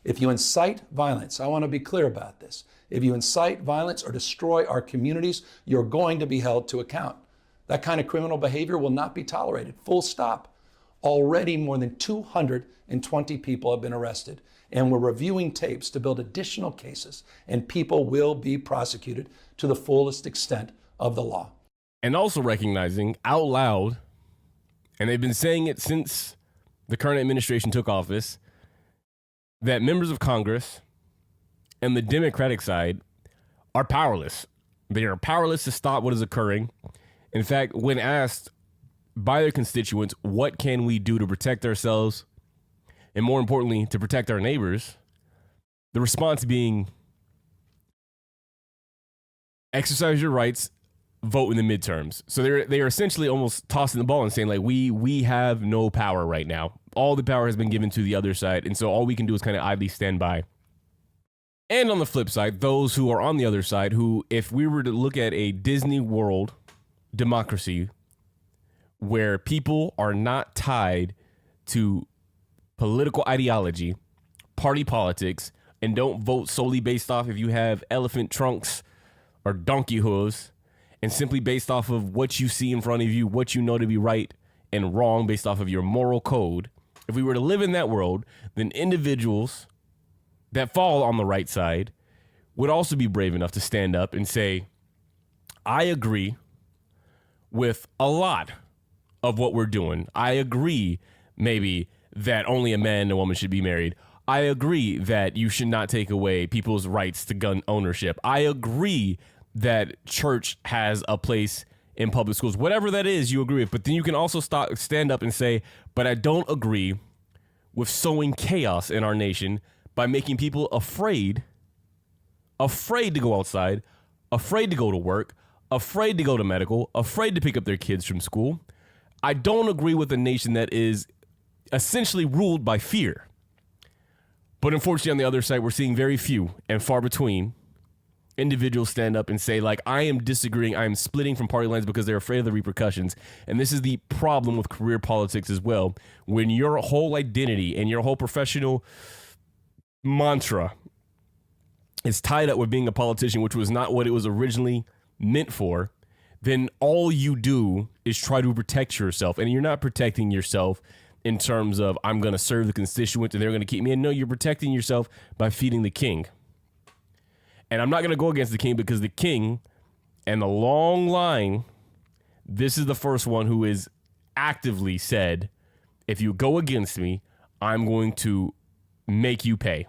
If you incite violence, I want to be clear about this. If you incite violence or destroy our communities, you're going to be held to account. That kind of criminal behavior will not be tolerated. Full stop. Already more than 220 people have been arrested, and we're reviewing tapes to build additional cases, and people will be prosecuted to the fullest extent of the law. And also recognizing out loud, and they've been saying it since the current administration took office, that members of Congress and the Democratic side are powerless. They are powerless to stop what is occurring. In fact, when asked by their constituents, what can we do to protect ourselves, and more importantly, to protect our neighbors, the response being, exercise your rights, vote in the midterms. So they are essentially almost tossing the ball and saying, like, we have no power right now. All the power has been given to the other side, and so all we can do is kind of idly stand by. And on the flip side, those who are on the other side, who, if we were to look at a Disney World democracy where people are not tied to political ideology, party politics, and don't vote solely based off if you have elephant trunks or donkey hooves, and simply based off of what you see in front of you, what you know to be right and wrong based off of your moral code. If we were to live in that world, then individuals that fall on the right side would also be brave enough to stand up and say, I agree with a lot of what we're doing. I agree maybe that only a man and a woman should be married. I agree that you should not take away people's rights to gun ownership. I agree that church has a place in public schools. Whatever that is, you agree with. But then you can also stand up and say, but I don't agree with sowing chaos in our nation by making people afraid to go outside, afraid to go to work, afraid to go to medical, afraid to pick up their kids from school. I don't agree with a nation that is essentially ruled by fear. But unfortunately, on the other side, we're seeing very few and far between individuals stand up and say, like, I am disagreeing, I am splitting from party lines because they're afraid of the repercussions. And this is the problem with career politics as well. When your whole identity and your whole professional mantra is tied up with being a politician, which was not what it was originally meant for, then all you do is try to protect yourself. And you're not protecting yourself in terms of, I'm going to serve the constituents and they're going to keep me in. No, you're protecting yourself by feeding the king. And I'm not going to go against the king because the king and the long line, this is the first one who is actively said, if you go against me, I'm going to make you pay.